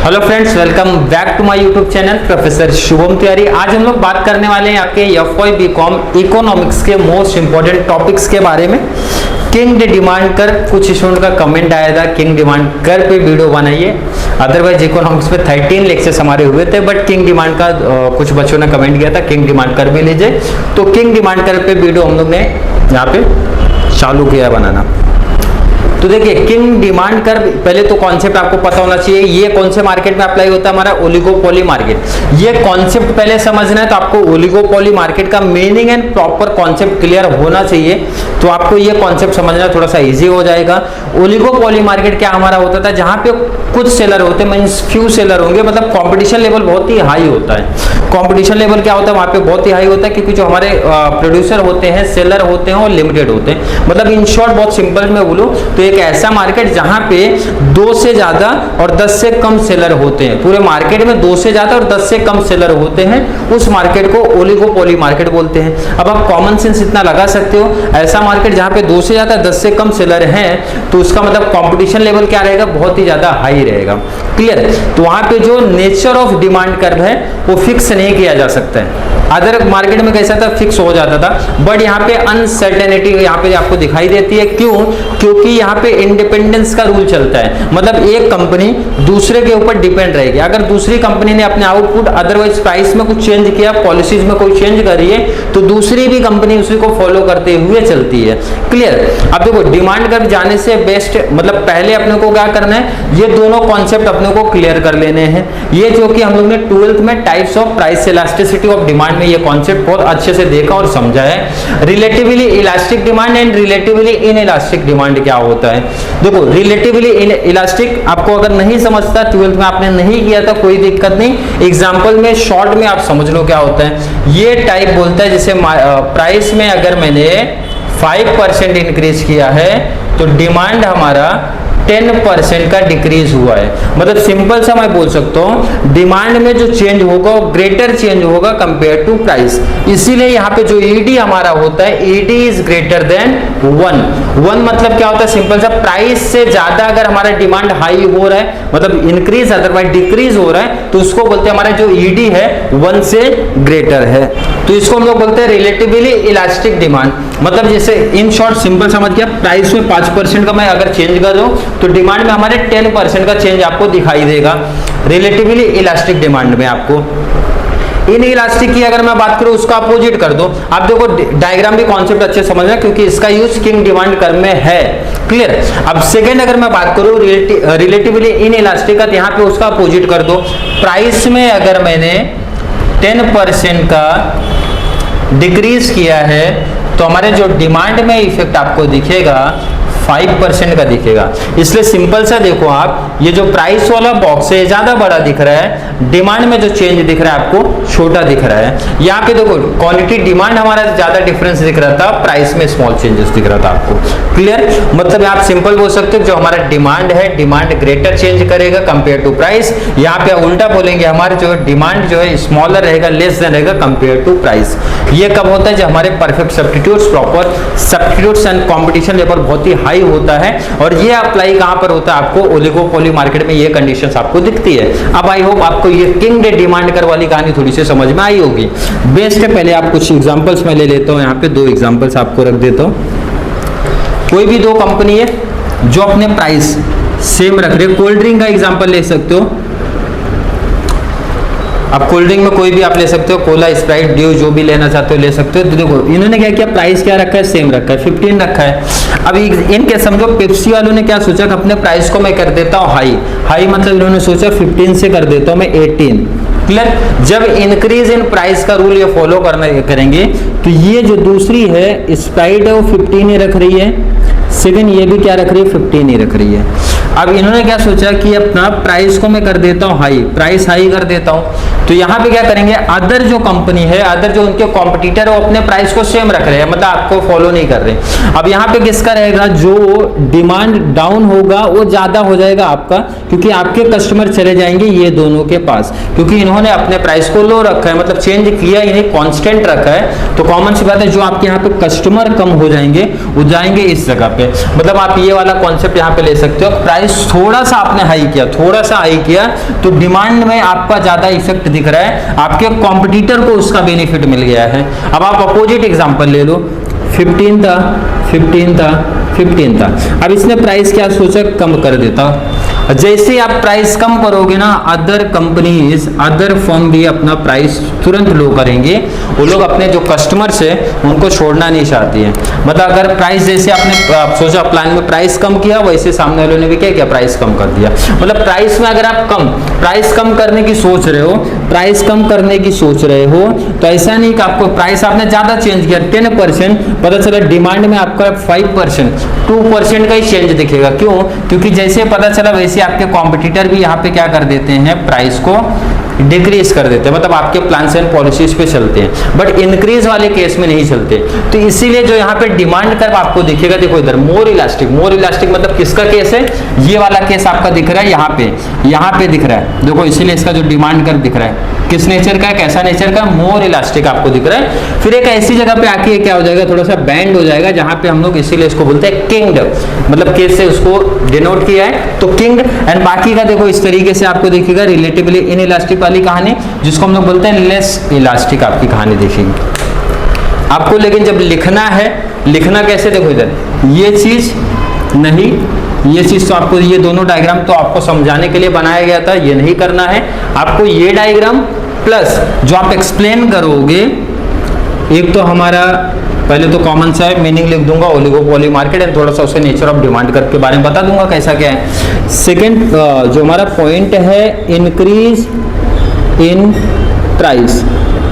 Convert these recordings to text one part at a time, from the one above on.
Hello friends, welcome back to my YouTube channel professor Shubham Tiwari. आज हम लोग बात करने वाले हैं आपके एफवाई बीकॉम इकोनॉमिक्स के मोस्ट इंपॉर्टेंट टॉपिक्स के बारे में। किंग डिमांड कर, कुछ स्टूडेंट का कमेंट आया था किंग डिमांड कर पे वीडियो बनाइए। अदरवाइज इकोनॉमिक्स पे 13 लेक्चर्स हमारे हुए थे, बट किंग डिमांड का कुछ बच्चों ने कमेंट किया था किंग डिमांड कर भी लीजिए। तो किंग डिमांड कर पे वीडियो हम लोग ने यहाँ पे चालू किया बनाना। तो देखिए, किंग डिमांड कर पहले तो कॉन्सेप्ट आपको पता होना चाहिए। ये कौन से मार्केट में अप्लाई होता है? हमारा ओलिगोपोली मार्केट। ये कॉन्सेप्ट पहले समझना है तो आपको ओलिगोपोली मार्केट का meaning and proper concept clear होना चाहिए। तो आपको ये कॉन्सेप्ट समझना थोड़ा सा इजी हो जाएगा। ओलिगोपोली मार्केट क्या हमारा होता था? जहां पे कुछ सेलर होते हैं, मींस फ्यू सेलर होंगे, मतलब कंपटीशन लेवल बहुत ही हाई होता है। कंपटीशन लेवल क्या होता है? वहां पे बहुत ही हाई होता है, क्योंकि जो हमारे प्रोड्यूसर होते हैं, सेलर होते हैं, वो लिमिटेड होते हैं। मतलब इन शॉर्ट बहुत सिंपल में बोलूं तो एक ऐसा मार्केट जहां पे 2 से ज्यादा और 10 से कम सेलर होते हैं। पूरे मार्केट में 2 से ज्यादा और 10 से कम सेलर होते हैं, उस मार्केट को ओलिगोपोली मार्केट बोलते हैं। अब आप कॉमन सेंस इतना लगा सकते हो, ऐसा मार्केट जहां पे 2 से ज्यादा 10 से कम सेलर हैं, तो उसका मतलब कंपटीशन लेवल क्या रहेगा? बहुत ही ज्यादा हाई रहेगा। क्लियर? तो वहां पे जो नेचर ऑफ डिमांड कर्व है वो फिक्स नहीं किया जा सकता है। अदर मार्केट में कैसा था? फिक्स हो जाता था, बट यहाँ पे अनसर्टेनिटी यहाँ पे आपको दिखाई देती है। क्यों? क्योंकि यहाँ पे इंडिपेंडेंस का रूल चलता है। मतलब एक कंपनी दूसरे के ऊपर डिपेंड रहेगी। अगर दूसरी कंपनी ने अपने आउटपुट अदरवाइज प्राइस में कुछ चेंज किया, पॉलिसीज में कोई चेंज करी है, तो दूसरी भी कंपनी उसी को फॉलो करते हुए चलती है। क्लियर? अब देखो, डिमांड कर्व जाने से बेस्ट मतलब पहले अपने को क्या करना है, ये दोनों कॉन्सेप्ट अपने को क्लियर कर लेने हैं। ये जो कि हम लोग ने 12th में types of price elasticity of demand में ये कॉन्सेप्ट बहुत अच्छे से देखा और समझा है। Relatively elastic demand and relatively inelastic demand क्या होता है? देखो, रिलेटिवली इलास्टिक आपको अगर नहीं समझता, 12th में आपने नहीं किया था, कोई दिक्कत नहीं। एग्जांपल में शॉर्ट में आप समझ लो क्या होता है। ये टाइप बोलता है जैसे प्राइस में अगर मैंने 5% इंक्रीज किया है तो डिमांड हमारा 10% का डिक्रीज हुआ है। मतलब सिंपल सा मैं बोल सकता हूं, डिमांड में जो चेंज होगा वो ग्रेटर चेंज होगा कंपेयर टू प्राइस। इसीलिए यहाँ पे जो ईडी हमारा होता है, ईडी इज ग्रेटर देन 1 मतलब क्या होता है? सिंपल सा, प्राइस से ज्यादा अगर हमारा डिमांड हाई हो रहा है, मतलब इंक्रीज अदरवाइज डिक्रीज हो रहा है, तो उसको बोलते हैं हमारा जो ईडी है 1 से ग्रेटर है। तो इसको हम लोग बोलते हैं रिलेटिवली इलास्टिक डिमांड। मतलब जैसे इन शॉर्ट सिंपल समझ गया, प्राइस में 5% का मैं अगर चेंज कर दूं तो डिमांड में हमारे 10% का चेंज आपको दिखाई देगा रिलेटिवली इलास्टिक डिमांड में। आपको इन इलास्टिक की अगर मैं बात करूं, उसका अपोजिट कर दो। आप देखो, डायग्राम भी कॉन्सेप्ट अच्छे समझना, क्योंकि इसका यूज किंग डिमांड कर्व में है। क्लियर? अब सेकेंड अगर मैं बात करूं रिलेटिवली इन इलास्टिक का, यहाँ पे उसका अपोजिट कर दो। प्राइस में अगर मैंने 10% का डिक्रीज किया है तो हमारे जो डिमांड में इफेक्ट आपको दिखेगा 5% का दिखेगा। इसलिए सिंपल सा देखो आप, ये जो प्राइस वाला बॉक्स है ज्यादा बड़ा दिख रहा है, डिमांड में जो चेंज दिख रहा है आपको छोटा दिख रहा है। यहाँ पे देखो, क्वांटिटी डिमांड हमारा ज्यादा डिफरेंस दिख रहा था, प्राइस में स्मॉल चेंजेस दिख रहा था आपको। क्लियर? मतलब आप सिंपल बोल सकते हो, जो हमारा डिमांड है, डिमांड ग्रेटर चेंज करेगा कंपेयर टू प्राइस। यहाँ पे उल्टा बोलेंगे, हमारे जो डिमांड जो है स्मॉलर रहेगा, लेस देन रहेगा कंपेयर टू प्राइस। ये कब होता है? जब हमारे perfect substitutes, proper substitutes and competition level बहुत ही हाई होता है। और ये अप्लाई कहां पर होता है? आपको ओलिगोपोली मार्केट में ये कंडीशंस आपको दिखती है। अब आई होप आपको ये किंग डिमांड कर वाली कहानी थोड़ी सी समझ में आई होगी। बेस्ट है, पहले आप कुछ एग्जांपल्स मैं ले लेता हूं। यहाँ पे 2 एग्जांपल्स आपको रख देता हूं। कोई भी 2 कंपनी है जो अपने प्राइस सेम रख रहे, कोल्ड ड्रिंक का एग्जांपल ले सकते हो आप। कोल्ड ड्रिंक में कोई भी आप ले सकते हो, कोला, स्प्राइट, ड्यू, जो भी लेना चाहते हो ले सकते हो। तो देखो, इन्होंने क्या किया, प्राइस क्या रखा है? सेम रखा है, 15 रखा है। अब इनके समझो पेप्सी वालों ने क्या सोचा कि अपने प्राइस को मैं कर देता हूँ हाई मतलब इन्होंने सोचा 15 से कर देता हूँ मैं 18। क्लियर? जब इंक्रीज इन प्राइस का रूल ये फॉलो करेंगे तो ये जो दूसरी है स्प्राइट है वो 15 ही रख रही है, सेकंड ये भी क्या रख रही है? 15 ही रख रही है। अब इन्होंने क्या सोचा कि अपना प्राइस को मैं कर देता हूँ हाई, प्राइस हाई कर देता हूँ। तो यहाँ पे क्या करेंगे, अदर जो कंपनी है, अदर जो उनके कॉम्पिटिटर है, वो अपने प्राइस को सेम रख रहे हैं, मतलब आपको फॉलो नहीं कर रहे। अब यहाँ पे किसका रहेगा? जो डिमांड डाउन होगा वो ज्यादा हो जाएगा आपका, क्योंकि आपके कस्टमर चले जाएंगे ये दोनों के पास, क्योंकि इन्होंने अपने प्राइस को लो रखा है, मतलब चेंज किया ही नहीं, कांस्टेंट रखा है। तो कॉमन सी बात है, जो आपके यहाँ पे कस्टमर कम हो जाएंगे वो जाएंगे इस जगह पे। मतलब आप ये वाला कॉन्सेप्ट यहाँ पे ले सकते हो, प्राइस प्राइस थोड़ा सा आपने हाई किया, थोड़ा सा हाई किया, तो डिमांड में आपका ज्यादा इफेक्ट दिख रहा है, आपके कॉम्पिटिटर को उसका बेनिफिट मिल गया है। अब आप अपोजिट एग्जांपल ले लो, 15 था, 15 था, 15 था। अब इसने प्राइस क्या सोचा, कम कर देता। जैसे आप प्राइस कम करोगे ना, अदर कंपनीज, अदर फर्म भी अपना प्राइस तुरंत लो करेंगे। वो लोग अपने जो कस्टमर्स है उनको छोड़ना नहीं चाहती है। मतलब अगर प्राइस जैसे आपने सोचा प्लान में प्राइस कम किया, वैसे सामने वालों ने भी क्या किया, प्राइस कम कर दिया। मतलब प्राइस में अगर आप प्राइस कम करने की सोच रहे हो, प्राइस कम करने की सोच रहे हो, तो ऐसा नहीं कि आपको प्राइस आपने ज्यादा चेंज किया 10%, पता चला डिमांड में आपका 5%, 2% का ही चेंज दिखेगा। क्यों? क्योंकि जैसे पता चला वैसे आपके कॉम्पिटिटर भी यहाँ पे क्या कर देते हैं, प्राइस को डिक्रीज कर देते हैं, मतलब आपके प्लान्स एंड पॉलिसीज पे चलते हैं, बट इंक्रीज वाले केस में नहीं चलते। तो इसीलिए जो यहाँ पे डिमांड कर्व आपको दिखेगा, देखो इधर मोर इलास्टिक, मोर इलास्टिक मतलब किसका केस है, ये वाला केस आपका दिख रहा है यहाँ पे दिख रहा है, देखो इसीलिए इसका जो डिमांड कर्व दिख रहा है किस नेचर का है, कैसा नेचर का, मोर इलास्टिक आपको दिख रहा है। फिर एक ऐसी जगह पे आके क्या हो जाएगा, थोड़ा सा बैंड हो जाएगा, जहां पे हम लोग इसीलिए इसको बोलते हैं किंग्ड, मतलब केस से उसको डिनोट किया है, तो किंग्ड। एंड बाकी का देखो इस तरीके से आपको दिखेगा रिलेटिवली इन इलास्टिक वाली कहानी, जिसको हम लोग बोलते हैं लेस इलास्टिक आपकी कहानी दिखेगी आपको। लेकिन जब लिखना है, लिखना कैसे, देखो इधर ये चीज नहीं, ये चीज तो आपको, ये दोनों डायग्राम तो आपको समझाने के लिए बनाया गया था, ये नहीं करना है आपको। ये डायग्राम प्लस जो आप एक्सप्लेन करोगे, एक तो हमारा पहले तो कॉमन सा है, मीनिंग लिख दूंगा ओलिगोपोली मार्केट, एंड थोड़ा सा उसके नेचर ऑफ डिमांड कर्व के बारे में बता दूंगा कैसा क्या है। सेकंड जो हमारा पॉइंट है, इंक्रीज इन प्राइस।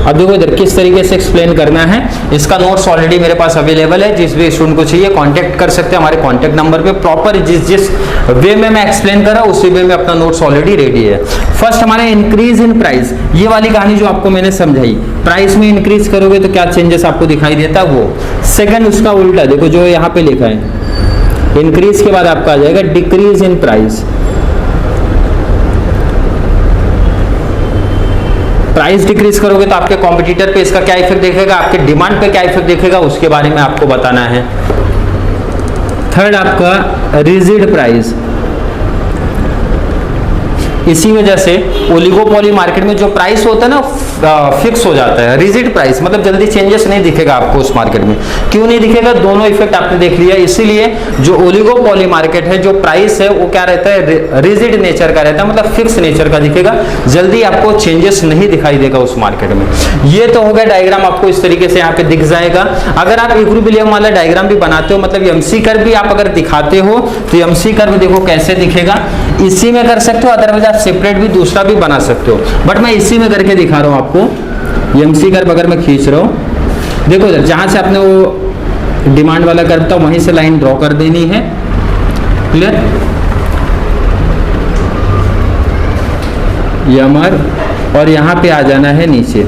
अब देखो इधर किस तरीके से एक्सप्लेन करना है, इसका नोट्स ऑलरेडी मेरे पास अवेलेबल है, जिस भी स्टूडेंट को चाहिए कांटेक्ट कर सकते हैं हमारे कांटेक्ट नंबर पे। प्रॉपर जिस वे में मैं एक्सप्लेन कर रहा हूं उसी वे में अपना नोट्स ऑलरेडी रेडी है। फर्स्ट हमारे इंक्रीज इन प्राइस, ये वाली कहानी जो आपको मैंने समझाई, प्राइस में इंक्रीज करोगे तो क्या चेंजेस आपको दिखाई देता वो। सेकंड उसका उल्टा, देखो जो यहाँ पे लिखा है, इंक्रीज के बाद आपका आ जाएगा decrease in price. Price decrease करोगे तो आपके कॉम्पिटिटर पे इसका क्या इफेक्ट देखेगा, आपके डिमांड पे क्या इफेक्ट देखेगा, उसके बारे में आपको बताना है। थर्ड आपका रिजिड प्राइस, इसी वजह से ओलिगोपोली मार्केट में जो प्राइस होता है ना फिक्स हो जाता है। रिजिड प्राइस मतलब जल्दी चेंजेस नहीं दिखेगा आपको उस मार्केट में। क्यों नहीं दिखेगा, दोनों इफेक्ट आपने देख लिया। इसीलिए जो ओलिगोपोली मार्केट है, जो प्राइस है वो क्या रहता है, रिजिड नेचर का रहता है, मतलब फिक्स नेचर का दिखेगा, जल्दी आपको चेंजेस नहीं दिखाई देगा उस मार्केट में। ये तो हो गया डायग्राम, आपको इस तरीके से यहाँ पे दिख जाएगा। अगर आप इक्विलिब्रियम वाला डायग्राम भी बनाते हो, मतलब एमसी कर्व भी आप अगर दिखाते हो, तो एमसी कर्व देखो कैसे दिखेगा, इसी में कर सकते हो, अदरवाइज आप सेपरेट भी दूसरा भी बना सकते हो, बट मैं इसी में करके दिखा रहा हूं आपको। एमसी कर्व अगर मैं खींच रहा हूं, देखो इधर जहां से आपने वो डिमांड वाला कर्व था वहीं से लाइन ड्रॉ कर देनी है, क्लियर। यमर और यहां पे आ जाना है नीचे।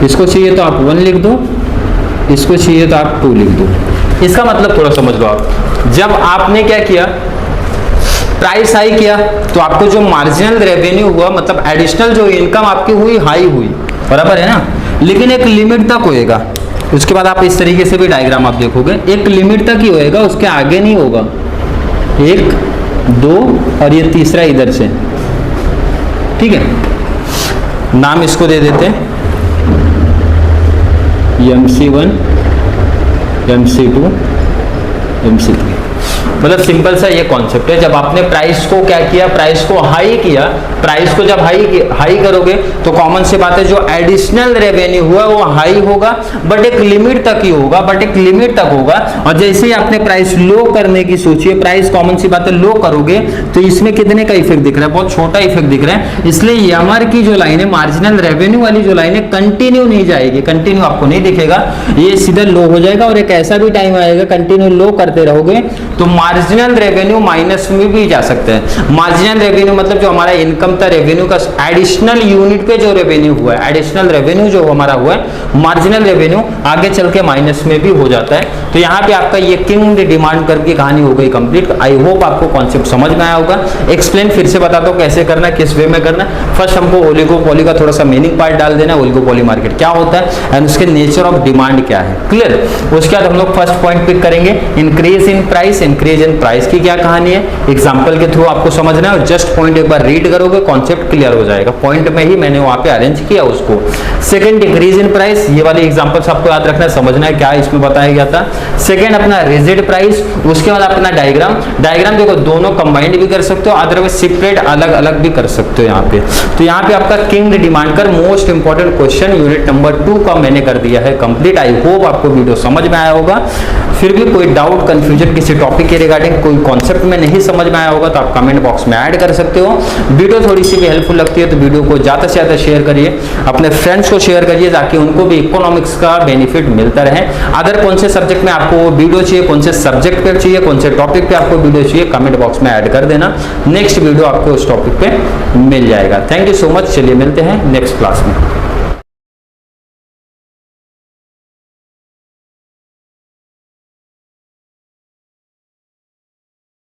इसको चाहिए तो आप 1 लिख दो, इसको चाहिए तो आप 2 लिख दो। इसका मतलब थोड़ा समझ लो आप, जब आपने क्या किया, प्राइस हाई किया, तो आपको जो मार्जिनल रेवेन्यू हुआ, मतलब एडिशनल जो इनकम आपकी हुई, हाई हुई, बराबर है ना, लेकिन एक लिमिट तक होएगा। उसके बाद आप इस तरीके से भी डायग्राम आप देखोगे, एक लिमिट तक ही होएगा, उसके आगे नहीं होगा। 1, 2 और ये तीसरा इधर से, ठीक है। नाम इसको दे देते हैं MC1, MC2, MC3। मतलब सिंपल सा ये कॉन्सेप्ट है। जब आपने प्राइस को क्या किया, प्राइस को हाई किया, प्राइस को जब हाई करोगे तो कॉमन सी बात है, जो एडिशनल रेवेन्यू हुआ वो हाई होगा, बट एक लिमिट तक ही होगा, बट एक लिमिट तक होगा। और जैसे ही आपने प्राइस लो करने की सोची है, प्राइस कॉमन सी बात है लो करोगे, तो इसमें कितने का इफेक्ट दिख रहा है, बहुत छोटा इफेक्ट दिख रहा है। इसलिए यमर की जो लाइन है, मार्जिनल रेवेन्यू वाली जो लाइन है, कंटिन्यू नहीं जाएगी, कंटिन्यू आपको नहीं दिखेगा, ये सीधा लो हो जाएगा। और एक ऐसा भी टाइम आएगा, कंटिन्यू लो करते रहोगे तो मार्जिनल रेवेन्यू माइनस में भी जा सकते हैं। मार्जिनल रेवेन्यू मतलब जो हमारा इनकम था, रेवेन्यू का एडिशनल यूनिट पे जो रेवेन्यू हुआ है, एडिशनल रेवेन्यू जो हमारा हुआ है, मार्जिनल रेवेन्यू आगे चल के माइनस में भी हो जाता है। तो यहाँ पे आपका ये किंग डिमांड कर्व की कहानी हो गई कंप्लीट। आई होप आपको कॉन्सेप्ट समझ में आया होगा। एक्सप्लेन फिर से बताता हूँ कैसे करना, किस वे में करना। फर्स्ट हमको ओलिगोपोली का थोड़ा सा मीनिंग पार्ट डाल देना, ओलिगोपोली मार्केट क्या होता है एंड उसके नेचर ऑफ डिमांड क्या है, क्लियर। उसके बाद हम लोग फर्स्ट पॉइंट पिक करेंगे, increase in price, increase in price की क्या कहानी है, एग्जांपल के थ्रू आपको समझना है और जस्ट पॉइंट एक बार रीड करोगे कॉन्सेप्ट क्लियर हो जाएगा। पॉइंट में ही मैंने वहां पे अरेंज किया उसको। सेकंड डिक्रीज इन प्राइस, ये वाले एग्जांपल्स आपको याद रखना है, समझना है क्या इसमें बताया गया था। सेकंड अपना रिजिड प्राइस, उसके बाद अपना डायग्राम देखो दोनों कंबाइंड भी कर सकते हो, अदरवाइज सेपरेट अलग अलग भी कर सकते हो यहाँ पे। तो यहाँ पे आपका किंग डिमांड कर most important question unit number 2 का मैंने कर दिया है कंप्लीट। आई होप आपको वीडियो समझ में आया होगा। फिर भी कोई डाउट कंफ्यूजन किसी टॉपिक के रिगार्डिंग कोई कॉन्सेप्ट में नहीं समझ में आया होगा तो आप कमेंट बॉक्स में ऐड कर सकते हो। वीडियो थोड़ी सी भी हेल्पफुल लगती है तो वीडियो को ज़्यादा से ज़्यादा शेयर करिए, अपने फ्रेंड्स को शेयर करिए ताकि उनको भी इकोनॉमिक्स का बेनिफिट मिलता रहे। अदर कौन से सब्जेक्ट में आपको वीडियो चाहिए, कौन से सब्जेक्ट पे चाहिए, कौन से टॉपिक पे आपको वीडियो चाहिए, कमेंट बॉक्स में ऐड कर देना। नेक्स्ट वीडियो आपको उस टॉपिक पे मिल जाएगा। Thank you so much. चलिए मिलते हैं नेक्स्ट क्लास में।